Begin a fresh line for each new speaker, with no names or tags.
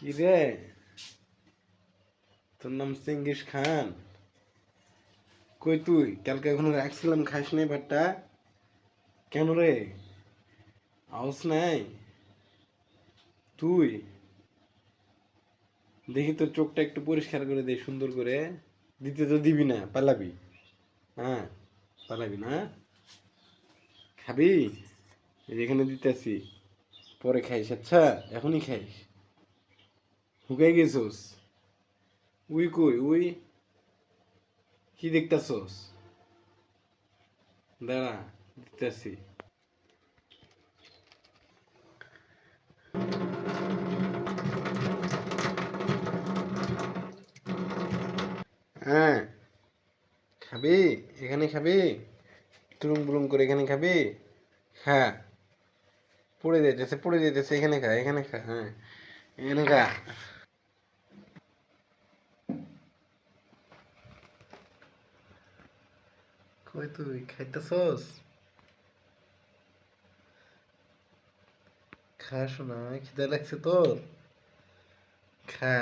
কি রে, তোর নাম চেঙ্গিস খান? কই তুই? কালকে এখনো রাখছিলাম, খাস নাই ভাতটা? কেন রে? আউস নাই? তুই দেখি তোর চোখটা একটু পরিষ্কার করে দে, সুন্দর করে। দিতে তো দিবি না, পালাবি? হ্যাঁ, পালাবি না? খাবি? এই যে এখানে দিতেছি, পরে খাইস। আচ্ছা, এখনই খাইস? হুকাই গেছোস? উই কই উই? কি দেখতাছোস? দাঁড়া, দিতেছি। হ্যাঁ, খাবি? এখানে খাবি? তুরুম বুরুম করে এখানে খাবি? হ্যাঁ, পড়ে যেতেছে, এখানে খা, এখানে খা, হ্যাঁ, এখানে খা। কই তুই খাইতেছস? খা শোনা, খিদা লাগছে তোর? খা।